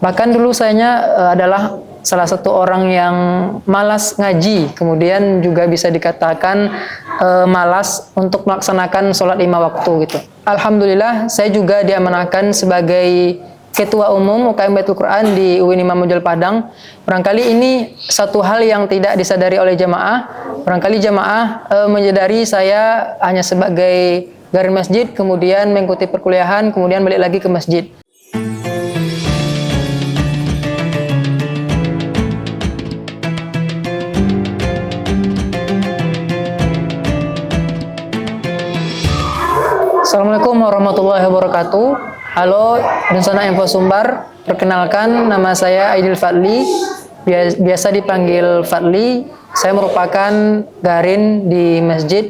Bahkan dulu adalah salah satu orang yang malas ngaji, kemudian juga bisa dikatakan malas untuk melaksanakan sholat 5 waktu gitu. Alhamdulillah saya juga diamanahkan sebagai Ketua Umum UKM Baitul Quran di UIN Imam Bonjol Padang. Barangkali ini satu hal yang tidak disadari oleh jamaah. Barangkali jamaah menyadari saya hanya sebagai garin masjid, kemudian mengikuti perkuliahan, kemudian balik lagi ke masjid. Assalamualaikum warahmatullahi wabarakatuh. Halo, Dunsana Info Sumbar. Perkenalkan, nama saya Aidil Fadli, biasa dipanggil Fadli. Saya merupakan garin di Masjid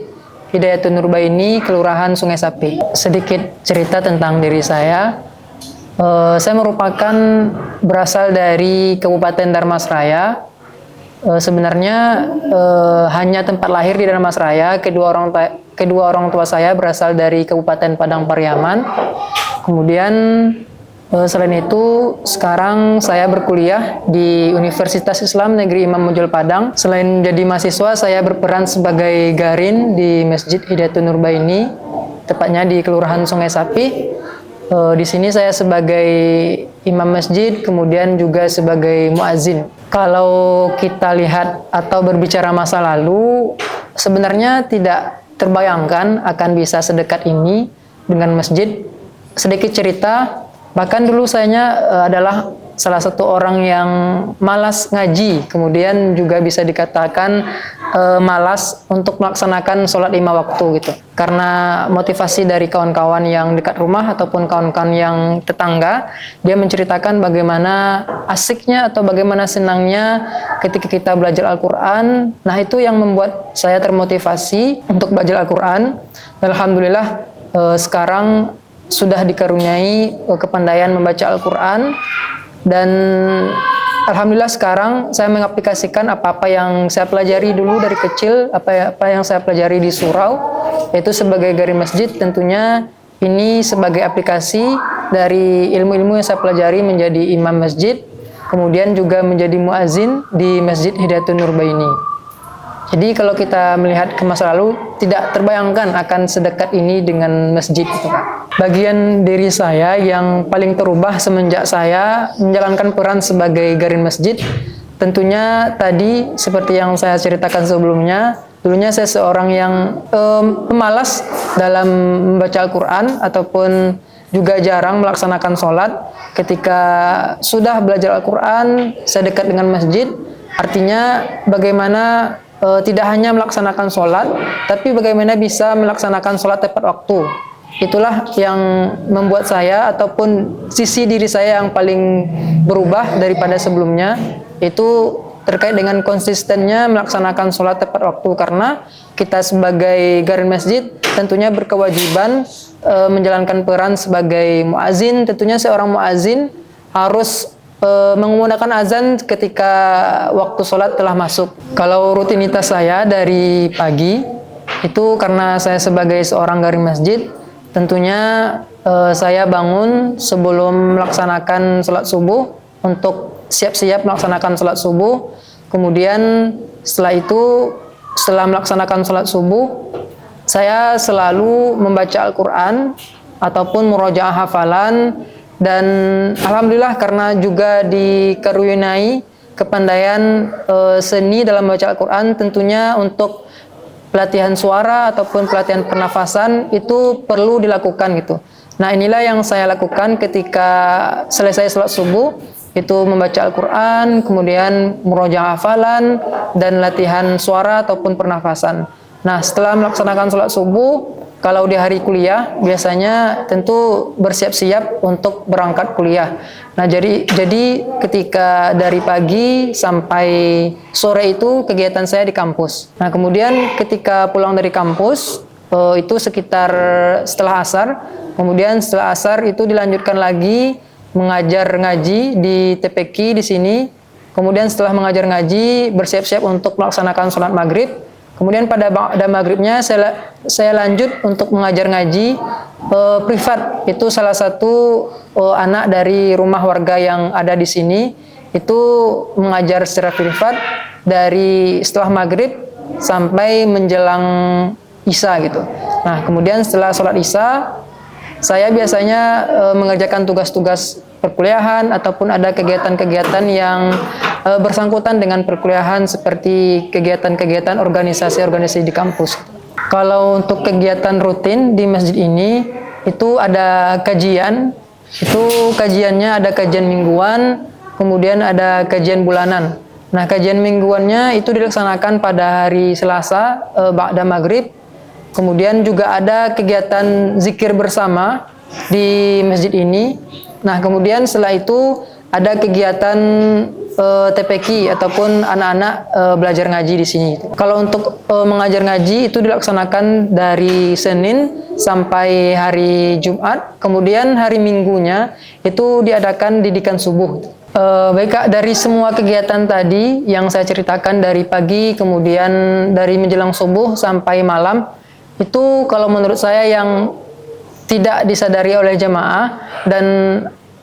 Hidayatul Nurbaini, Kelurahan Sungai Sapi. Sedikit cerita tentang diri saya. Saya merupakan berasal dari Kabupaten Dharmasraya. Sebenarnya hanya tempat lahir di Dharmasraya. Kedua orang tua saya berasal dari Kabupaten Padang Pariaman. Kemudian selain itu sekarang saya berkuliah di Universitas Islam Negeri Imam Bonjol Padang. Selain jadi mahasiswa, saya berperan sebagai garin di Masjid Hidayatul Nurbaini, tepatnya di Kelurahan Sungai Sapi. Di sini saya sebagai imam masjid, kemudian juga sebagai muazin. Kalau kita lihat atau berbicara masa lalu, sebenarnya tidak terbayangkan akan bisa sedekat ini dengan masjid. Sedikit cerita, bahkan dulu saya adalah salah satu orang yang malas ngaji, kemudian juga bisa dikatakan malas untuk melaksanakan sholat 5 waktu gitu. Karena motivasi dari kawan-kawan yang dekat rumah ataupun kawan-kawan yang tetangga, dia menceritakan bagaimana asiknya atau bagaimana senangnya ketika kita belajar Al-Quran. Nah, itu yang membuat saya termotivasi untuk belajar Al-Quran. Alhamdulillah sekarang sudah dikaruniai kepandaian membaca Al-Quran, dan alhamdulillah sekarang saya mengaplikasikan apa-apa yang saya pelajari dulu dari kecil, apa yang saya pelajari di surau, yaitu sebagai garin masjid. Tentunya ini sebagai aplikasi dari ilmu-ilmu yang saya pelajari menjadi imam masjid, kemudian juga menjadi muazin di Masjid Hidayatul Nurbaini. Jadi kalau kita melihat ke masa lalu, tidak terbayangkan akan sedekat ini dengan masjid itu, Kak. Bagian diri saya yang paling terubah semenjak saya menjalankan peran sebagai garin masjid, tentunya tadi seperti yang saya ceritakan sebelumnya, dulunya saya seorang yang pemalas dalam membaca Al-Quran ataupun juga jarang melaksanakan sholat. Ketika sudah belajar Al-Quran, saya dekat dengan masjid, artinya bagaimana tidak hanya melaksanakan sholat, tapi bagaimana bisa melaksanakan sholat tepat waktu. Itulah yang membuat saya ataupun sisi diri saya yang paling berubah daripada sebelumnya, itu terkait dengan konsistennya melaksanakan sholat tepat waktu. Karena kita sebagai garin masjid tentunya berkewajiban menjalankan peran sebagai muazin. Tentunya seorang muazin harus menggunakan azan ketika waktu sholat telah masuk. Kalau rutinitas saya dari pagi, itu karena saya sebagai seorang garin masjid, tentunya saya bangun sebelum melaksanakan sholat subuh untuk siap-siap melaksanakan sholat subuh. Kemudian setelah itu, setelah melaksanakan sholat subuh, saya selalu membaca Al-Quran ataupun murojaah hafalan. Dan alhamdulillah karena juga dikaruniai kepandaian seni dalam membaca Al-Quran, tentunya untuk pelatihan suara ataupun pelatihan pernafasan itu perlu dilakukan gitu. Nah, inilah yang saya lakukan ketika selesai sholat subuh, itu membaca Al-Quran, kemudian murojaah hafalan, dan latihan suara ataupun pernafasan. Nah, setelah melaksanakan sholat subuh, kalau di hari kuliah, biasanya tentu bersiap-siap untuk berangkat kuliah. Nah, jadi ketika dari pagi sampai sore itu kegiatan saya di kampus. Nah, kemudian ketika pulang dari kampus, itu sekitar setelah asar. Kemudian setelah asar itu dilanjutkan lagi mengajar ngaji di TPQ di sini. Kemudian setelah mengajar ngaji, bersiap-siap untuk melaksanakan sholat maghrib. Kemudian pada maghribnya saya lanjut untuk mengajar ngaji privat. Itu salah satu anak dari rumah warga yang ada di sini. Itu mengajar secara privat dari setelah maghrib sampai menjelang Isya gitu. Nah, kemudian setelah sholat Isya, saya biasanya mengerjakan tugas-tugas perkuliahan ataupun ada kegiatan-kegiatan yang bersangkutan dengan perkuliahan seperti kegiatan-kegiatan organisasi-organisasi di kampus. Kalau untuk kegiatan rutin di masjid ini, itu ada kajian. Itu kajiannya ada kajian mingguan, kemudian ada kajian bulanan. Nah, kajian mingguannya itu dilaksanakan pada hari Selasa ba'da maghrib. Kemudian juga ada kegiatan zikir bersama di masjid ini. Nah, kemudian setelah itu ada kegiatan TPQ ataupun anak-anak belajar ngaji di sini. Kalau untuk mengajar ngaji itu dilaksanakan dari Senin sampai hari Jumat. Kemudian hari Minggunya itu diadakan didikan subuh. Baik Kak, dari semua kegiatan tadi yang saya ceritakan dari pagi, kemudian dari menjelang subuh sampai malam, itu kalau menurut saya yang tidak disadari oleh jamaah, dan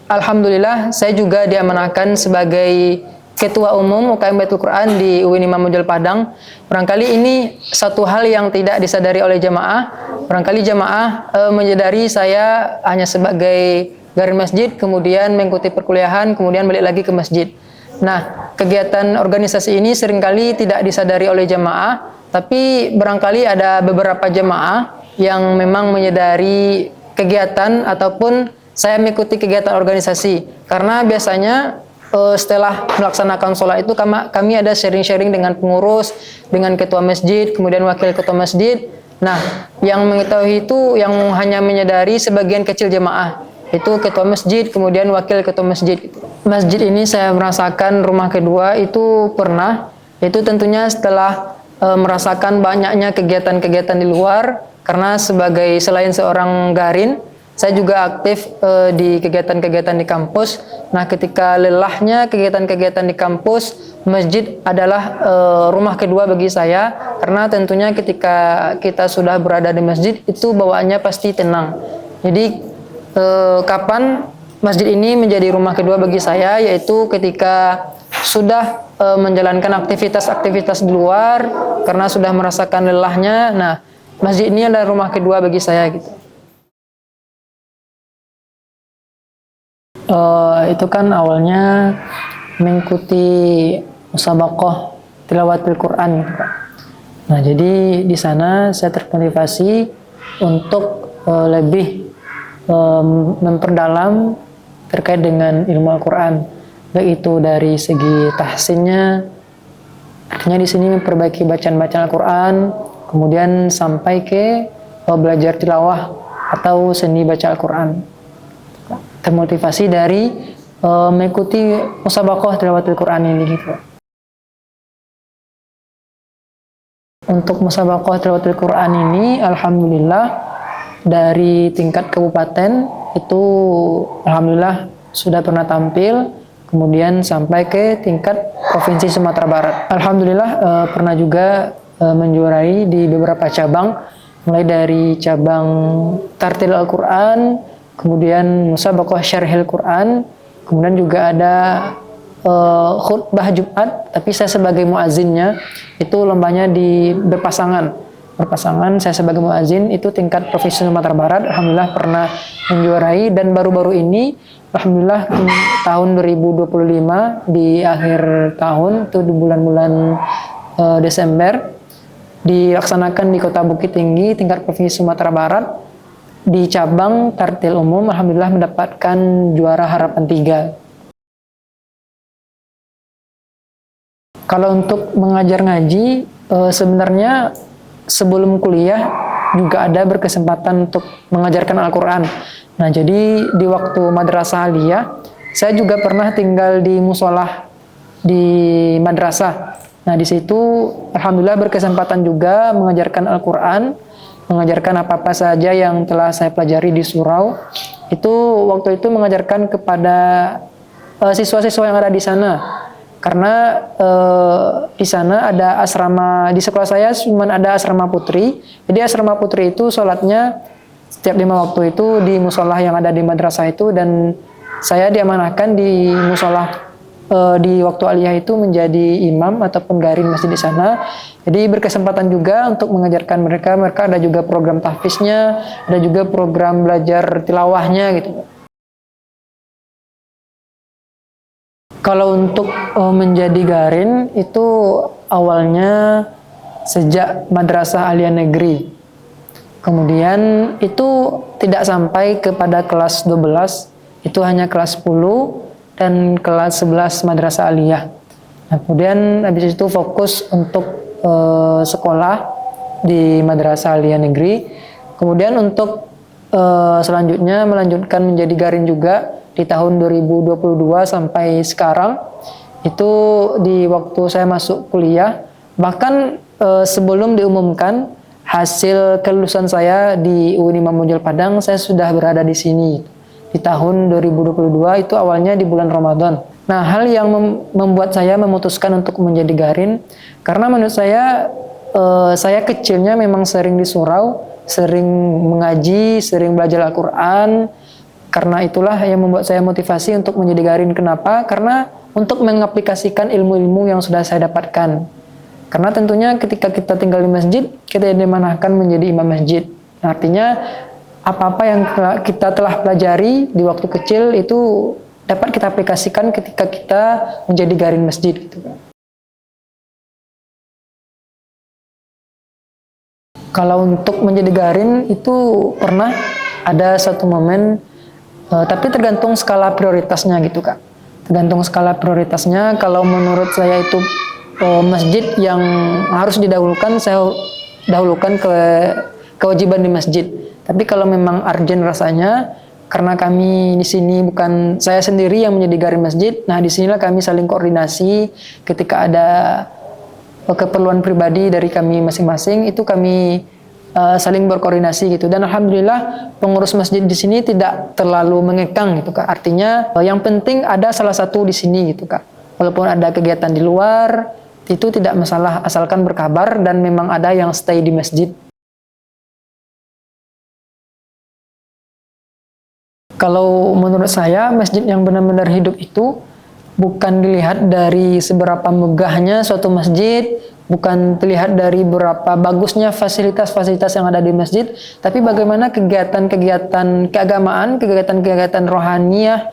alhamdulillah saya juga diamanahkan sebagai Ketua Umum UKM Baitul Quran di UIN Imam Bonjol Padang. Barangkali ini satu hal yang tidak disadari oleh jamaah. Barangkali jamaah menyadari saya hanya sebagai garis masjid, kemudian mengikuti perkuliahan, kemudian balik lagi ke masjid. Nah, kegiatan organisasi ini seringkali tidak disadari oleh jamaah, tapi barangkali ada beberapa jamaah yang memang menyadari kegiatan ataupun saya mengikuti kegiatan organisasi. Karena biasanya setelah melaksanakan sholat itu kami ada sharing-sharing dengan pengurus, dengan ketua masjid, kemudian wakil ketua masjid. Nah, yang mengetahui itu yang hanya menyadari sebagian kecil jamaah. Itu ketua masjid, kemudian wakil ketua masjid. Masjid ini saya merasakan rumah kedua itu pernah, itu tentunya setelah merasakan banyaknya kegiatan-kegiatan di luar, karena selain seorang garin, saya juga aktif di kegiatan-kegiatan di kampus. Nah, ketika lelahnya kegiatan-kegiatan di kampus, masjid adalah rumah kedua bagi saya, karena tentunya ketika kita sudah berada di masjid, itu bawaannya pasti tenang. Jadi, kapan masjid ini menjadi rumah kedua bagi saya, yaitu ketika sudah menjalankan aktivitas-aktivitas di luar karena sudah merasakan lelahnya. Nah, masjid ini adalah rumah kedua bagi saya gitu. Itu kan awalnya mengikuti musabaqah tilawatil Quran gitu, Pak. Nah, jadi di sana saya termotivasi untuk lebih memperdalam terkait dengan ilmu Al-Quran, baik itu dari segi tahsinnya, artinya di sini memperbaiki bacaan-bacaan Al-Quran, kemudian sampai ke belajar tilawah atau seni baca Al-Quran. Termotivasi dari mengikuti musabaqah tilawatil Quran ini gitu. Untuk musabaqah tilawatil Quran ini, alhamdulillah dari tingkat kabupaten itu alhamdulillah sudah pernah tampil, kemudian sampai ke tingkat provinsi Sumatera Barat. Alhamdulillah pernah juga menjuarai di beberapa cabang, mulai dari cabang tartil Al-Quran, kemudian musabaqah syarhil Quran, kemudian juga ada khutbah Jumat, tapi saya sebagai muazzinnya, itu lombanya berpasangan, saya sebagai muazzin itu tingkat provinsi Sumatera Barat, alhamdulillah pernah menjuarai. Dan baru-baru ini alhamdulillah tahun 2025 di akhir tahun itu di bulan-bulan Desember dilaksanakan di Kota Bukit Tinggi tingkat provinsi Sumatera Barat di cabang tartil umum, alhamdulillah mendapatkan juara harapan 3. Kalau untuk mengajar ngaji sebenarnya sebelum kuliah juga ada berkesempatan untuk mengajarkan Al-Quran. Nah, jadi di waktu madrasah aliyah, saya juga pernah tinggal di musolah di madrasah. Nah, di situ alhamdulillah berkesempatan juga mengajarkan Al-Quran, mengajarkan apa-apa saja yang telah saya pelajari di surau. Itu waktu itu mengajarkan kepada siswa-siswa yang ada di sana. karena di sana ada asrama, di sekolah saya cuma ada asrama putri. Jadi asrama putri itu sholatnya setiap 5 waktu itu di musola yang ada di madrasah itu, dan saya diamanahkan di musola di waktu aliyah itu menjadi imam ataupun garin masjid di sana. Jadi berkesempatan juga untuk mengajarkan mereka. Mereka ada juga program tahfiznya, ada juga program belajar tilawahnya gitu. Kalau untuk menjadi garin itu awalnya sejak madrasah aliyah negeri. Kemudian itu tidak sampai kepada kelas 12, itu hanya kelas 10 dan kelas 11 madrasah aliyah. Nah, kemudian habis itu fokus untuk sekolah di madrasah aliyah negeri. Kemudian untuk selanjutnya melanjutkan menjadi garin juga di tahun 2022 sampai sekarang. Itu di waktu saya masuk kuliah, bahkan sebelum diumumkan hasil kelulusan saya di UIN Imam Bonjol Padang, saya sudah berada di sini di tahun 2022, itu awalnya di bulan Ramadan. Nah, hal yang membuat saya memutuskan untuk menjadi garin, karena menurut saya kecilnya memang sering di surau, sering mengaji, sering belajar Al-Quran. Karena itulah yang membuat saya motivasi untuk menjadi garin. Kenapa? Karena untuk mengaplikasikan ilmu-ilmu yang sudah saya dapatkan. Karena tentunya ketika kita tinggal di masjid, kita dimanahkan menjadi imam masjid. Artinya apa-apa yang kita telah pelajari di waktu kecil itu dapat kita aplikasikan ketika kita menjadi garin masjid gitu. Kalau untuk menjadi garin itu pernah ada satu momen, tapi tergantung skala prioritasnya gitu Kak. Tergantung skala prioritasnya. Kalau menurut saya itu masjid yang harus didahulukan, saya dahulukan kewajiban di masjid. Tapi kalau memang urgent rasanya, karena kami di sini bukan saya sendiri yang menjadi garin masjid, nah disinilah kami saling koordinasi ketika ada keperluan pribadi dari kami masing-masing, itu kami saling berkoordinasi gitu. Dan alhamdulillah pengurus masjid di sini tidak terlalu mengekang gitu Kak. Artinya yang penting ada salah satu di sini gitu Kak. Walaupun ada kegiatan di luar itu tidak masalah, asalkan berkabar dan memang ada yang stay di masjid. Kalau menurut saya masjid yang benar-benar hidup itu bukan dilihat dari seberapa megahnya suatu masjid, bukan dilihat dari berapa bagusnya fasilitas-fasilitas yang ada di masjid, tapi bagaimana kegiatan-kegiatan keagamaan, kegiatan-kegiatan rohaniyah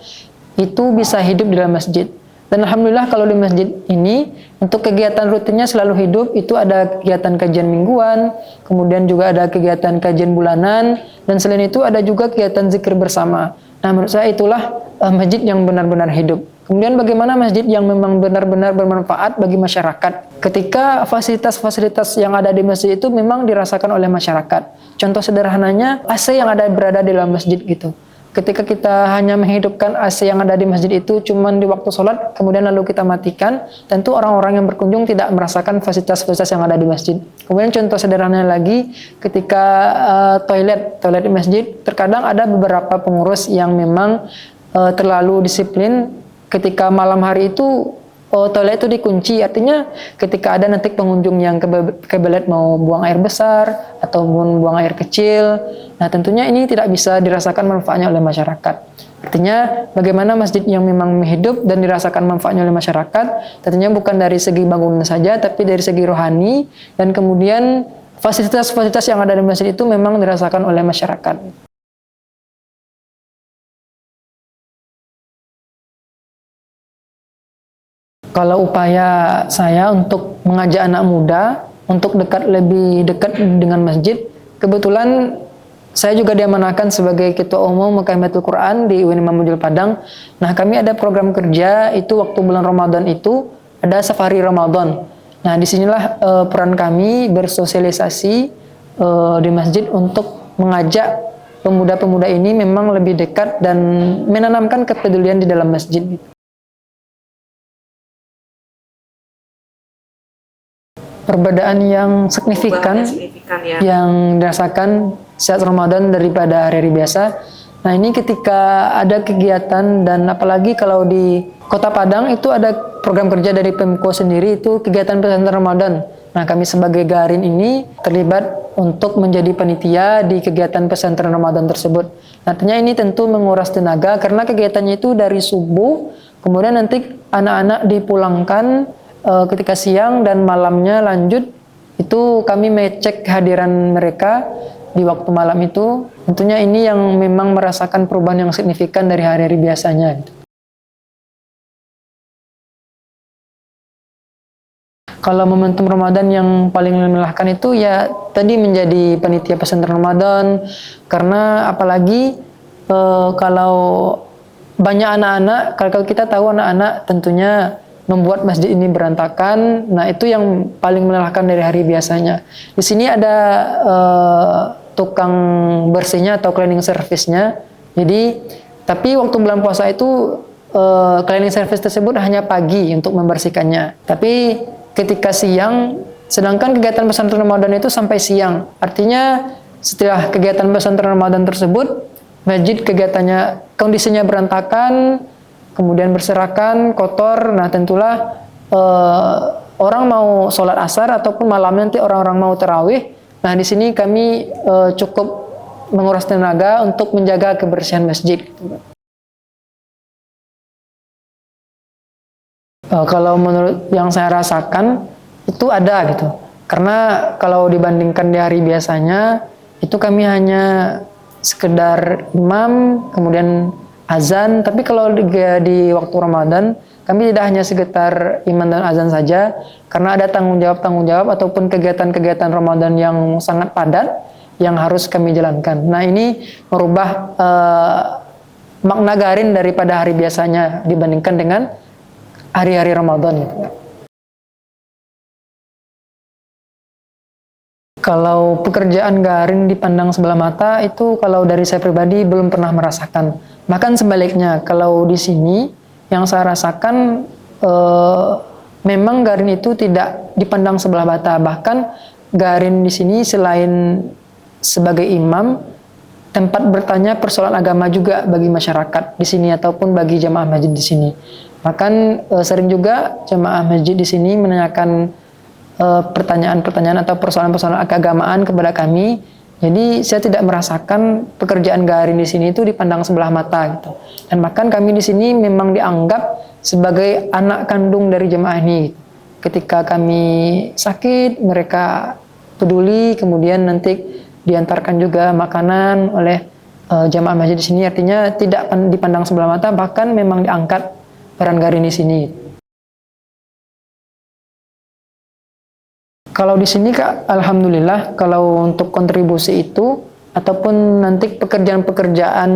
itu bisa hidup di dalam masjid. Dan alhamdulillah kalau di masjid ini untuk kegiatan rutinnya selalu hidup, itu ada kegiatan kajian mingguan, kemudian juga ada kegiatan kajian bulanan, dan selain itu ada juga kegiatan zikir bersama. Nah, menurut saya itulah masjid yang benar-benar hidup. Kemudian bagaimana masjid yang memang benar-benar bermanfaat bagi masyarakat. Ketika fasilitas-fasilitas yang ada di masjid itu memang dirasakan oleh masyarakat. Contoh sederhananya AC yang berada di dalam masjid gitu. Ketika kita hanya menghidupkan AC yang ada di masjid itu cuman di waktu sholat, kemudian lalu kita matikan, tentu orang-orang yang berkunjung tidak merasakan fasilitas-fasilitas yang ada di masjid. Kemudian contoh sederhana lagi, ketika toilet di masjid, terkadang ada beberapa pengurus yang memang terlalu disiplin. Ketika malam hari itu toilet itu dikunci, artinya ketika ada nanti pengunjung yang kebelet mau buang air besar ataupun buang air kecil, nah tentunya ini tidak bisa dirasakan manfaatnya oleh masyarakat. Artinya bagaimana masjid yang memang hidup dan dirasakan manfaatnya oleh masyarakat, tentunya bukan dari segi bangunan saja, tapi dari segi rohani, dan kemudian fasilitas-fasilitas yang ada di masjid itu memang dirasakan oleh masyarakat. Kalau upaya saya untuk mengajak anak muda untuk lebih dekat dengan masjid, kebetulan saya juga diamanahkan sebagai Ketua Umum Mukhayyamatul Quran di UIN Imam Bonjol Padang. Nah, kami ada program kerja itu waktu bulan Ramadan itu ada safari Ramadan. Nah, disinilah peran kami bersosialisasi di masjid untuk mengajak pemuda-pemuda ini memang lebih dekat dan menanamkan kepedulian di dalam masjid. Perbedaan yang signifikan ya, yang dirasakan saat Ramadan daripada hari-hari biasa. Nah, ini ketika ada kegiatan, dan apalagi kalau di Kota Padang itu ada program kerja dari Pemko sendiri itu kegiatan pesantren Ramadan. Nah, kami sebagai Garin ini terlibat untuk menjadi panitia di kegiatan pesantren Ramadan tersebut. Nantinya ini tentu menguras tenaga karena kegiatannya itu dari subuh, kemudian nanti anak-anak dipulangkan ketika siang dan malamnya lanjut. Itu kami mengecek kehadiran mereka di waktu malam itu. Tentunya ini yang memang merasakan perubahan yang signifikan dari hari-hari biasanya. Kalau momentum Ramadan yang paling melelahkan itu ya tadi menjadi panitia pesantren Ramadan, karena apalagi kalau banyak anak-anak, kalau kita tahu anak-anak tentunya membuat masjid ini berantakan. Nah, itu yang paling melelahkan dari hari biasanya. Di sini ada tukang bersihnya atau cleaning service-nya. Jadi, tapi waktu bulan puasa itu cleaning service tersebut hanya pagi untuk membersihkannya. Tapi ketika siang, sedangkan kegiatan pesantren Ramadan itu sampai siang. Artinya setelah kegiatan pesantren Ramadan tersebut, masjid kegiatannya kondisinya berantakan, kemudian berserakan, kotor. Nah, tentulah orang mau sholat asar ataupun malam nanti orang-orang mau tarawih. Nah, di sini kami cukup menguras tenaga untuk menjaga kebersihan masjid. Kalau menurut yang saya rasakan itu ada gitu, karena kalau dibandingkan di hari biasanya itu kami hanya sekedar imam kemudian azan, tapi kalau di waktu Ramadan kami tidak hanya sekitar imam dan azan saja, karena ada tanggung jawab ataupun kegiatan-kegiatan Ramadan yang sangat padat yang harus kami jalankan. Nah, ini merubah makna Garin daripada hari biasanya dibandingkan dengan hari-hari Ramadan gitu. Kalau pekerjaan Garin dipandang sebelah mata itu kalau dari saya pribadi belum pernah merasakan. Bahkan sebaliknya, kalau di sini yang saya rasakan memang Garin itu tidak dipandang sebelah mata. Bahkan Garin di sini selain sebagai imam, tempat bertanya persoalan agama juga bagi masyarakat di sini ataupun bagi jamaah masjid di sini. Bahkan sering juga jamaah masjid di sini menanyakan pertanyaan-pertanyaan atau persoalan-persoalan keagamaan kepada kami. Jadi saya tidak merasakan pekerjaan Garin di sini itu dipandang sebelah mata gitu. Dan bahkan kami di sini memang dianggap sebagai anak kandung dari jemaah ini. Ketika kami sakit, mereka peduli, kemudian nanti diantarkan juga makanan oleh jemaah masjid di sini. Artinya tidak dipandang sebelah mata, bahkan memang diangkat peran Garin di sini. Kalau di sini Kak, alhamdulillah kalau untuk kontribusi itu ataupun nanti pekerjaan-pekerjaan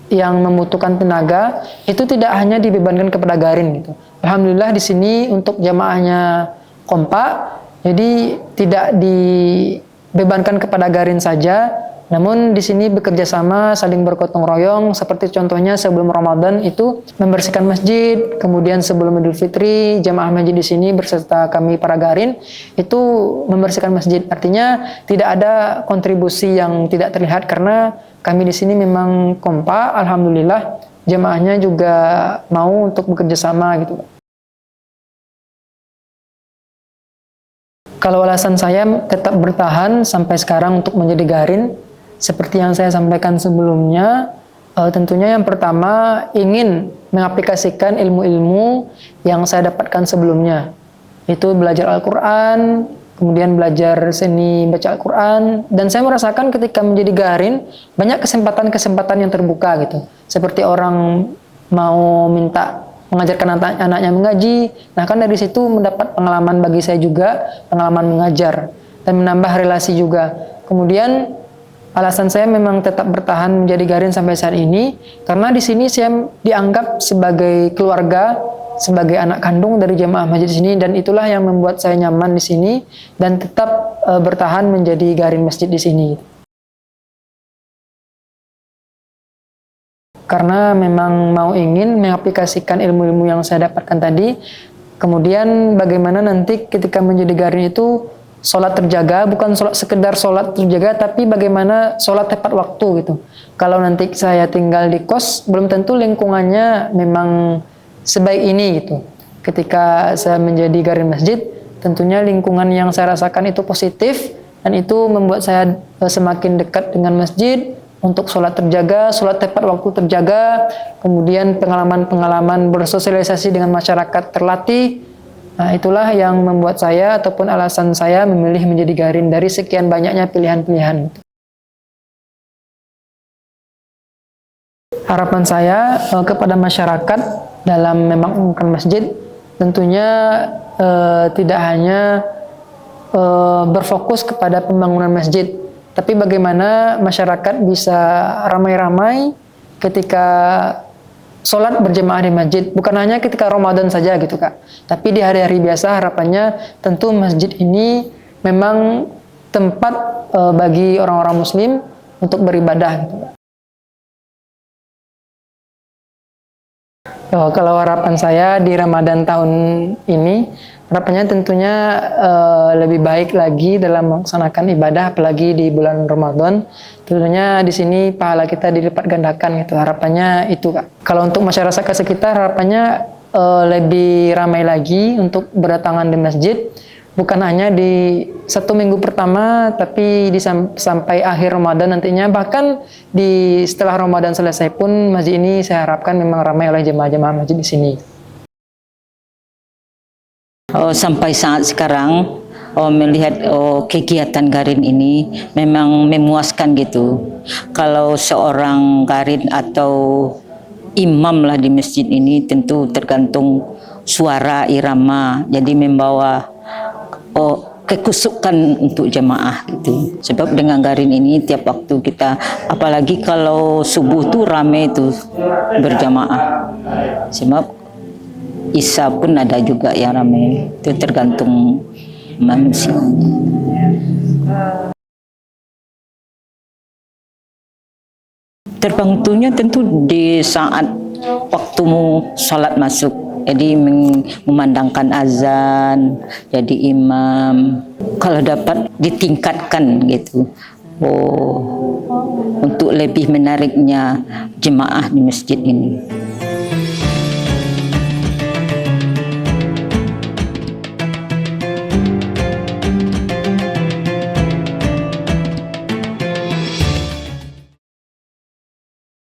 yang membutuhkan tenaga itu tidak hanya dibebankan kepada Garin gitu. Alhamdulillah di sini untuk jamaahnya kompak, jadi tidak dibebankan kepada Garin saja. Namun di sini bekerja sama, saling bergotong royong, seperti contohnya sebelum Ramadan itu membersihkan masjid, kemudian sebelum Idul Fitri, jamaah masjid di sini berserta kami para Garin itu membersihkan masjid. Artinya tidak ada kontribusi yang tidak terlihat karena kami di sini memang kompak, alhamdulillah jamaahnya juga mau untuk bekerja sama gitu. Kalau alasan saya tetap bertahan sampai sekarang untuk menjadi Garin, seperti yang saya sampaikan sebelumnya, tentunya yang pertama ingin mengaplikasikan ilmu-ilmu yang saya dapatkan sebelumnya. Itu belajar Al-Quran, kemudian belajar seni baca Al-Quran, dan saya merasakan ketika menjadi Garin, banyak kesempatan-kesempatan yang terbuka gitu. Seperti orang mau minta mengajarkan anaknya mengaji, nah kan dari situ mendapat pengalaman bagi saya juga, pengalaman mengajar, dan menambah relasi juga. Kemudian alasan saya memang tetap bertahan menjadi Garin sampai saat ini karena di sini saya dianggap sebagai keluarga, sebagai anak kandung dari jamaah masjid di sini, dan itulah yang membuat saya nyaman di sini dan tetap bertahan menjadi Garin masjid di sini. Karena memang mau ingin mengaplikasikan ilmu-ilmu yang saya dapatkan tadi, kemudian bagaimana nanti ketika menjadi Garin itu sholat terjaga, bukan sekedar sholat terjaga, tapi bagaimana sholat tepat waktu gitu. Kalau nanti saya tinggal di kos, belum tentu lingkungannya memang sebaik ini gitu. ketika saya menjadi garin masjid, tentunya lingkungan yang saya rasakan itu positif, dan itu membuat saya semakin dekat dengan masjid, untuk sholat terjaga, sholat tepat waktu terjaga, kemudian pengalaman-pengalaman bersosialisasi dengan masyarakat terlatih. Nah, itulah yang membuat saya ataupun alasan saya memilih menjadi garin dari sekian banyaknya pilihan-pilihan. Harapan saya kepada masyarakat dalam memakmurkan masjid, tentunya tidak hanya berfokus kepada pembangunan masjid, tapi bagaimana masyarakat bisa ramai-ramai ketika sholat berjemaah di masjid, bukan hanya ketika Ramadan saja gitu Kak, tapi di hari-hari biasa. Harapannya tentu masjid ini memang tempat bagi orang-orang muslim untuk beribadah gitu Kak. Kalau harapan saya di Ramadan tahun ini, harapannya tentunya lebih baik lagi dalam melaksanakan ibadah, apalagi di bulan Ramadan. Tentunya di sini pahala kita dilipat gandakan gitu. Harapannya itu Kak. Kalau untuk masyarakat sekitar, harapannya lebih ramai lagi untuk berdatangan di masjid. Bukan hanya di 1 minggu pertama, tapi sampai akhir Ramadan nantinya. Bahkan setelah Ramadan selesai pun, masjid ini saya harapkan memang ramai oleh jemaah-jemaah masjid di sini. Sampai saat sekarang melihat kegiatan garin ini memang memuaskan gitu. Kalau seorang garin atau imam lah di masjid ini tentu tergantung suara irama, jadi membawa kekusukan untuk jemaah gitu. Sebab dengan garin ini tiap waktu kita, apalagi kalau subuh tuh ramai tuh berjamaah. Sebab Isya pun ada juga yang ramai, itu tergantung manusia. Terbantunya tentu di saat waktumu sholat masuk, jadi memandangkan azan, jadi imam. Kalau dapat ditingkatkan gitu, untuk lebih menariknya jemaah di masjid ini.